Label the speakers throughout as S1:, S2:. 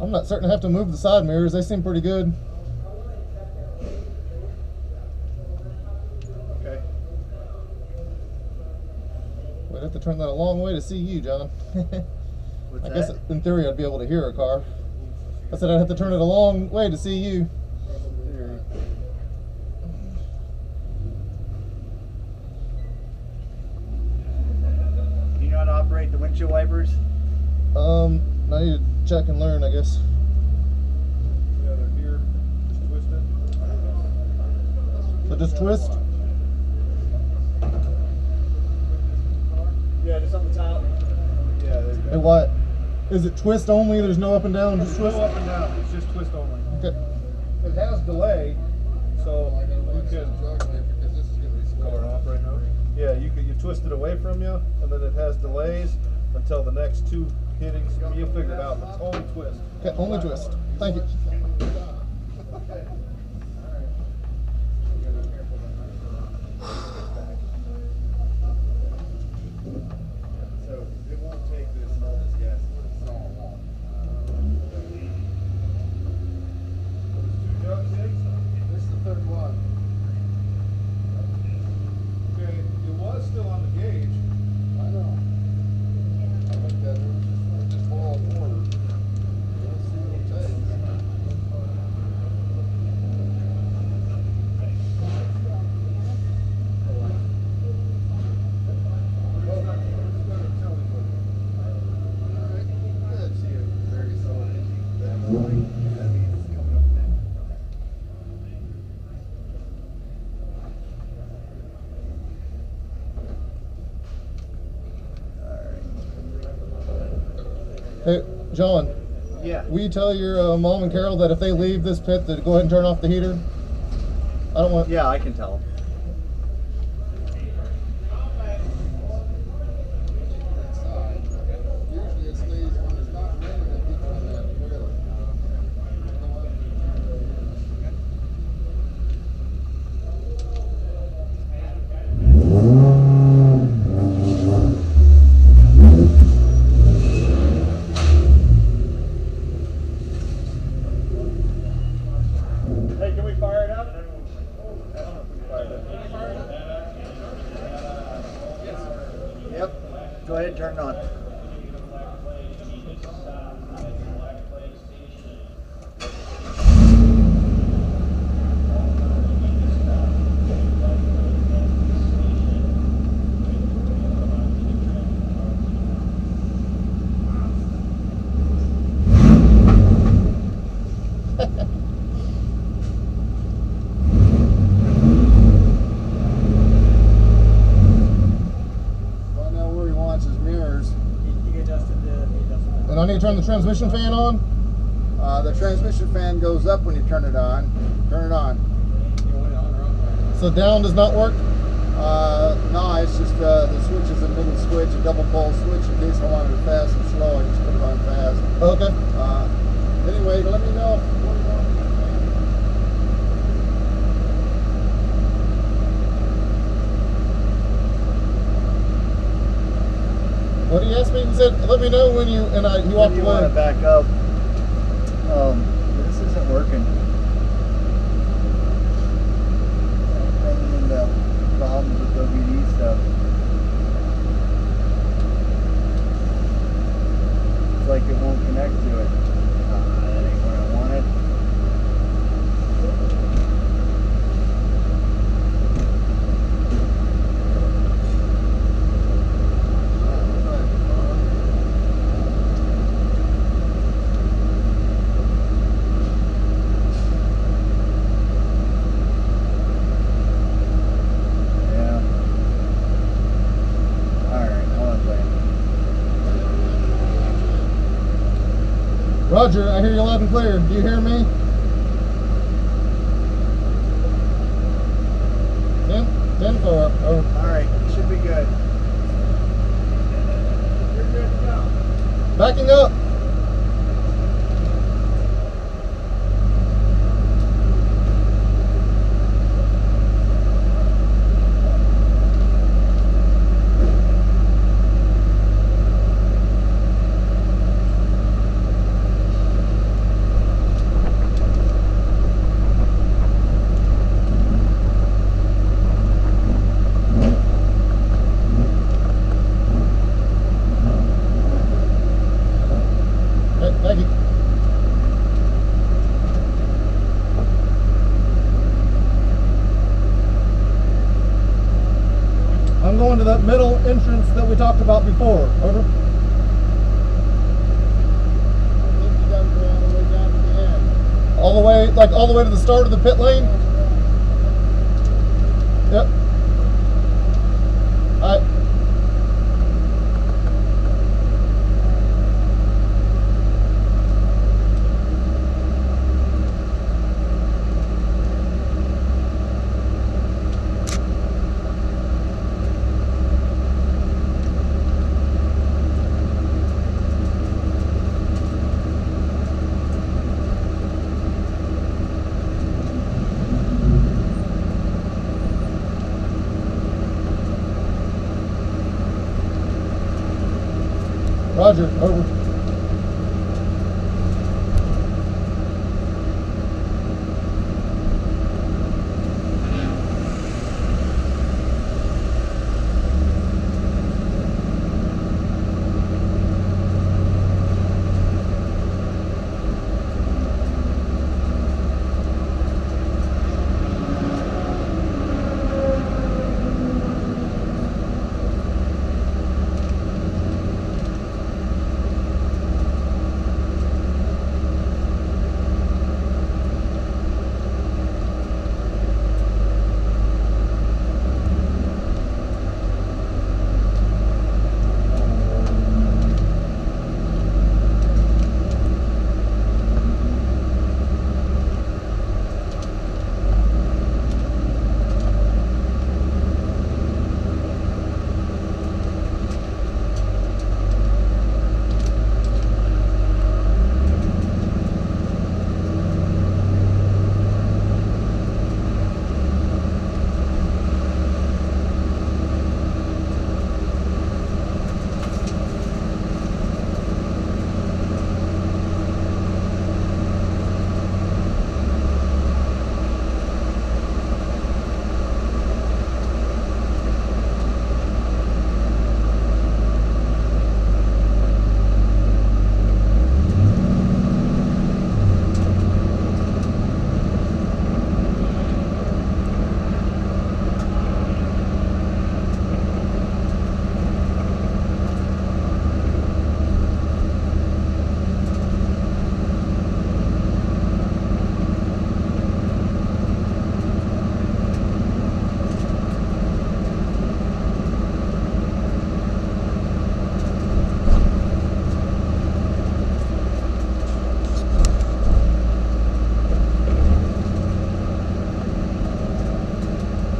S1: I'm not certain I have to move the side mirrors. They seem pretty good.
S2: Okay.
S1: We'd have to turn that a long way to see you, John.
S2: What's
S1: I
S2: that?
S1: guess in theory I'd be able to hear a car. I said I'd have to turn it a long way to see you.
S2: Do you know how to operate the windshield wipers?
S1: I need to check and learn, I guess.
S3: Yeah, they're here. Just twist it.
S1: So just twist.
S2: Yeah, just on the top.
S3: Yeah, there you
S1: Hey,
S3: go.
S1: Wyatt, is it twist only? There's no up and down, just
S3: There's
S1: twist?
S3: no up and down. It's just twist only.
S1: Okay.
S3: It has delay, so you can color off right now. Yeah, you twist it away from you, and then it has delays until the next two hittings. You'll figure it out. But it's only twist.
S1: Okay, only twist. Thank you.
S3: So it won't take this and all this gas. No, it won't. Two jugs in? This is the third one. Okay, it was still on the gauge. I know. I looked at it, it was just boiled water. Let's see what it takes.
S1: Hey, John,
S2: Yeah.
S1: will you tell your mom and Carol that if they leave this pit to go ahead and turn off the heater? I don't want...
S2: Yeah, I can tell them.
S3: Usually it stays when it's not raining, it keeps on that toilet.
S2: Hey, can we fire it up? I don't know if we can fire it up. Yep. Go ahead and turn it on.
S3: Find out where he wants his mirrors.
S2: You adjusted the
S1: And I need to turn the transmission fan on?
S3: The transmission fan goes up when you turn it on. Turn it on.
S1: So down does not work?
S3: No, it's just the switch is a middle switch, a double pole switch. In case I wanted it fast and slow, I just put it on fast.
S1: Okay.
S3: Anyway, let me know what you want.
S1: What did he ask me? He said, let me know when you... And he walked
S2: you want to
S1: away.
S2: back up. This isn't working. Running into problems with OBD stuff. It's like it won't connect to it. That ain't what I wanted. Yeah. Alright, I'll play.
S1: Roger, I hear you loud and clear. Do you hear me? 10-4. Oh,
S2: Alright, should be good. You're good to go.
S1: backing up. into that middle entrance that we talked about before. Over.
S2: I think you gotta go all the way down to the end.
S1: All the way to the start of the pit lane? Yep. Alright. Roger, over.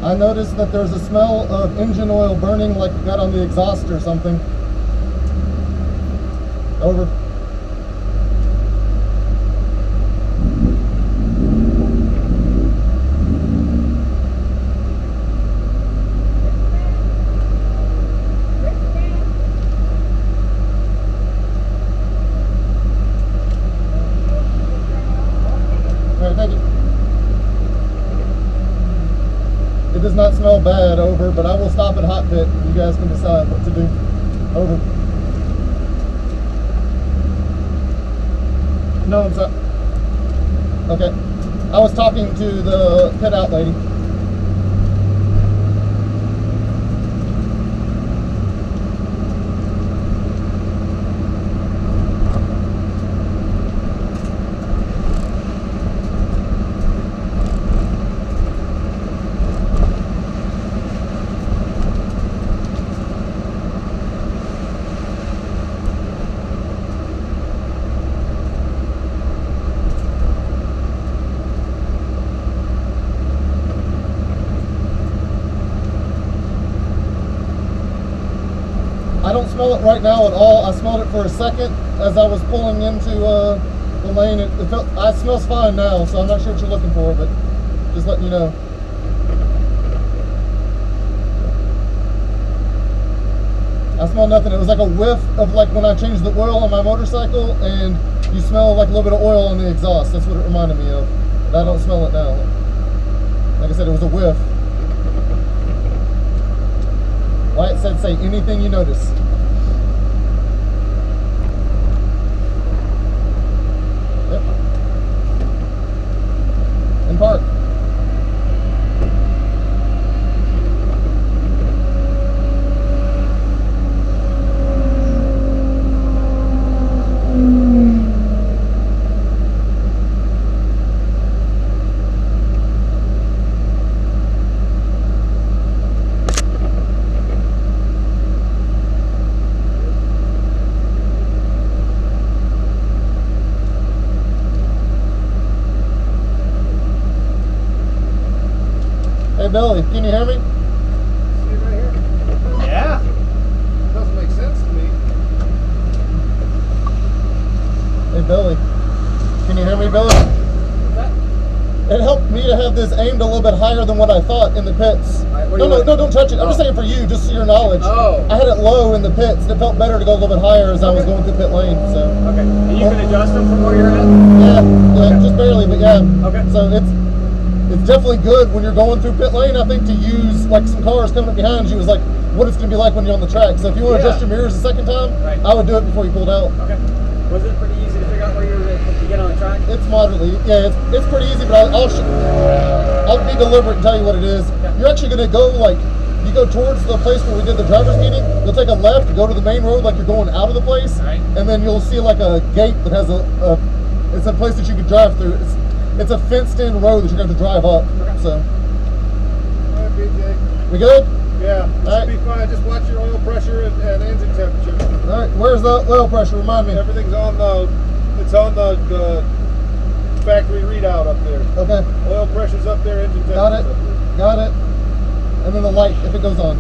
S1: I noticed that there's a smell of engine oil burning like it got on the exhaust or something. Over. All right, thank you. It does not smell bad, over, but I will stop at hot pit. You guys can decide what to do. Over. No, I'm sorry. Okay. I was talking to the pit out lady. I don't smell it right now at all. I smelled it for a second as I was pulling into the lane. It smells fine now, so I'm not sure what you're looking for, but just letting you know. I smell nothing. It was like a whiff of like when I changed the oil on my motorcycle, and you smell like a little bit of oil on the exhaust. That's what it reminded me of. But I don't smell it now. Like I said, it was a whiff. Wyatt said, say anything you notice. Yep. And park. Billy, can you hear me?
S3: See right here?
S2: Yeah.
S3: Doesn't make sense to me.
S1: Hey Billy, can you hear me, Billy? It helped me to have this aimed a little bit higher than what I thought in the pits.
S2: Alright, what
S1: No,
S2: do you
S1: no,
S2: want?
S1: no, don't touch it. I'm just saying for you, just so your knowledge.
S2: Oh.
S1: I had it low in the pits, and it felt better to go a little bit higher as I was
S2: Okay.
S1: going through pit lane. So
S2: Okay. And you can adjust them from where you're at?
S1: yeah,
S2: Okay.
S1: just barely, but yeah.
S2: Okay.
S1: So it's definitely good when you're going through pit lane. I think to use like some cars coming up behind you is like what it's going to be like when you're on the track. So if you want to
S2: Yeah.
S1: adjust your mirrors the second time,
S2: Right.
S1: I would do it before you pulled out.
S2: Okay. Was it pretty easy to figure out where you were to get on the track?
S1: It's moderately, yeah, it's pretty easy, but I'll be deliberate and tell you what it is.
S2: Okay.
S1: You're actually going to go like, you go towards the place where we did the driver's meeting, you'll take a left, go to the main road like you're going out of the place,
S2: Right.
S1: and then you'll see like a gate that has it's a place that you could drive through. It's a fenced in road that you're going to drive up,
S2: Okay.
S1: so.
S3: All right, BJ.
S1: We good?
S3: Yeah, this
S1: All right.
S3: should be fine. Just watch your oil pressure and engine temperature.
S1: All right, where's the oil pressure? Remind me.
S3: Everything's on it's on the factory readout up there.
S1: Okay,
S3: Oil pressure's up there, engine temperature's
S1: got it,
S3: up there.
S1: got it. And then the light, if it goes on.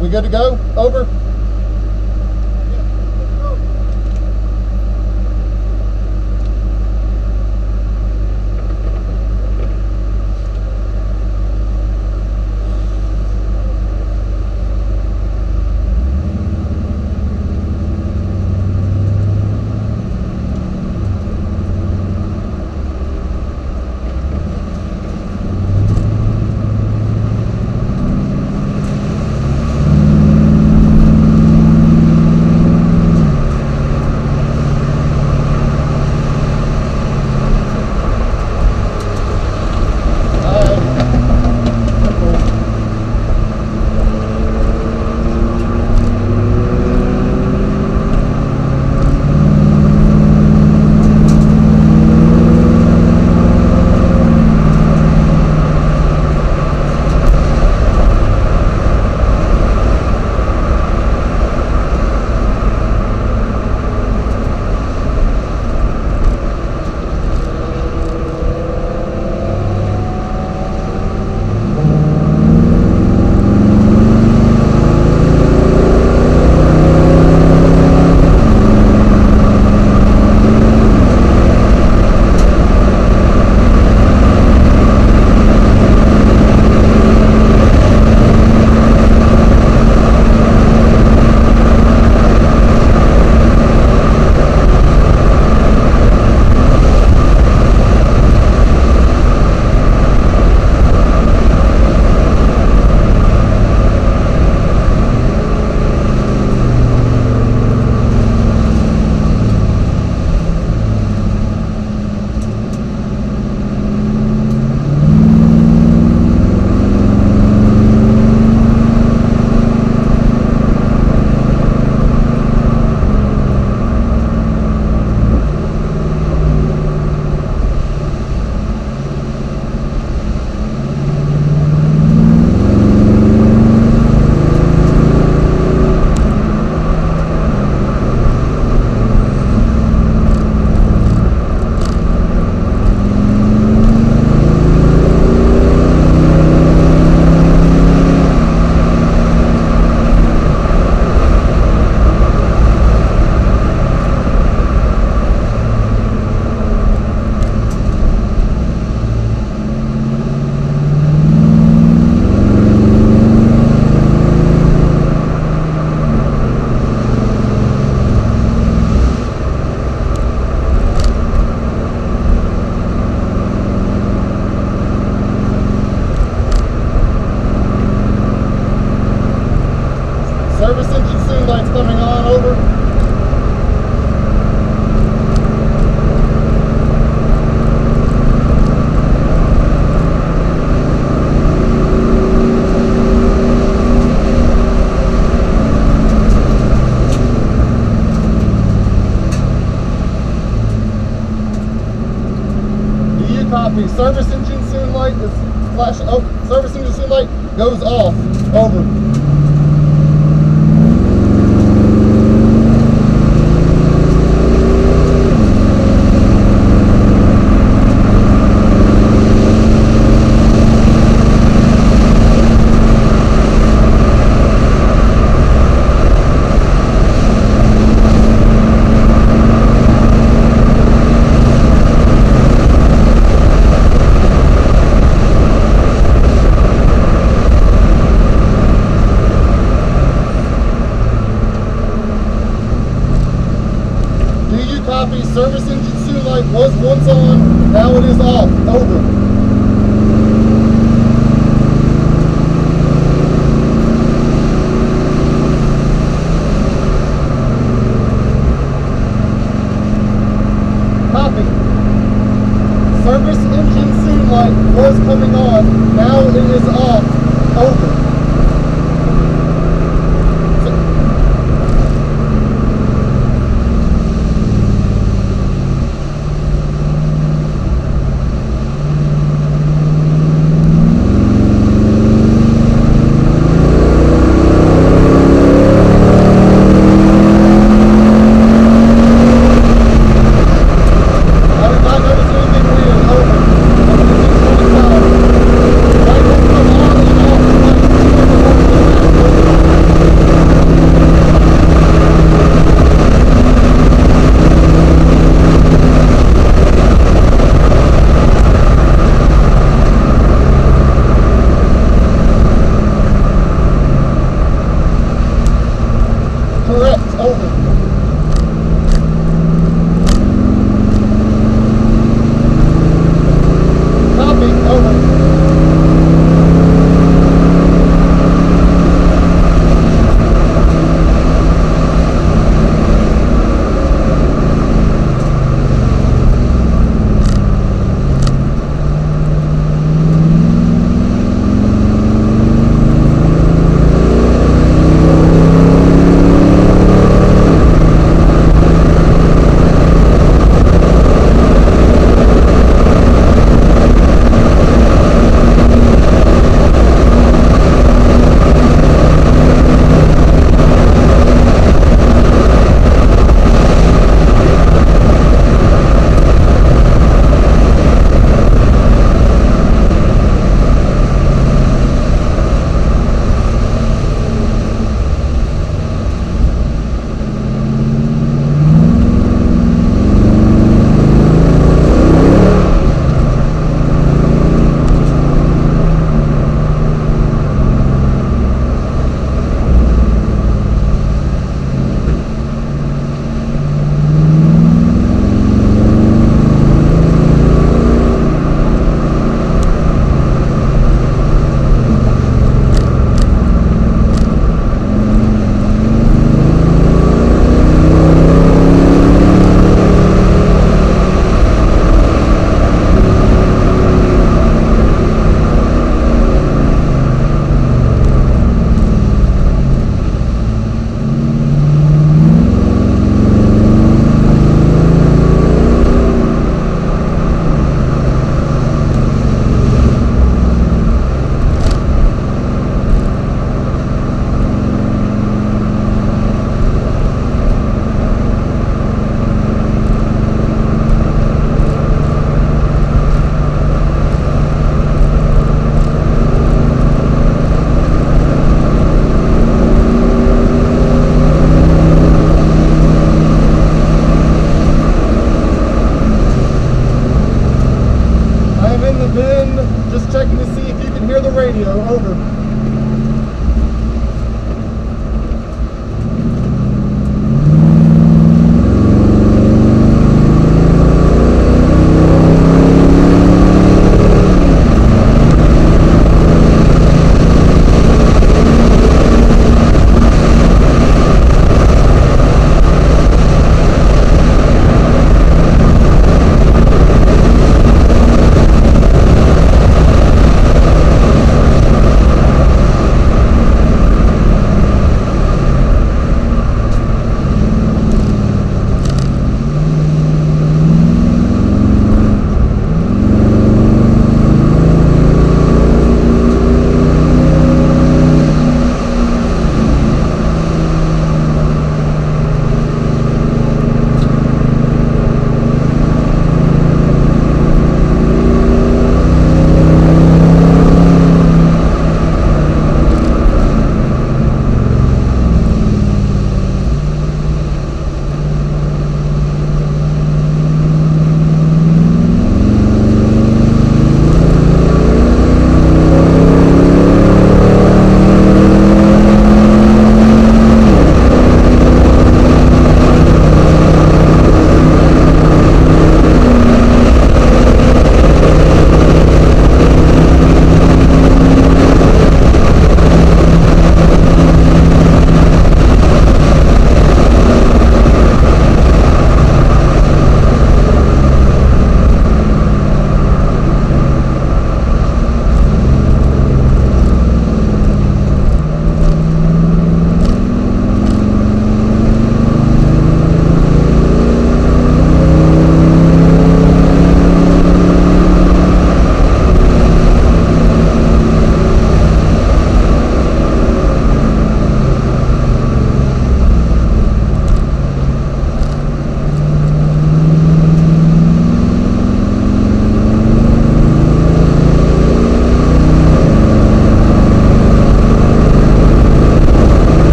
S1: We good to go? Over? Service engine soon lights coming on, over. Do you copy? Service engine soon light is flashing. Oh, service engine soon light goes off. Over. soon light was once on, now it is off. Over. Copy. Service engine soon light was coming on, now it is off. Over. I did not notice anything weird. Over. Everything's running fine. Light will come on and off twice.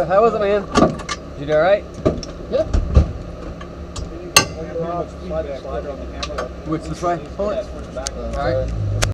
S4: how was it, man? Did you do all right?
S1: Yeah.
S2: Slide on the camera.
S4: Which this way? Pull it.
S2: Back.
S4: All right.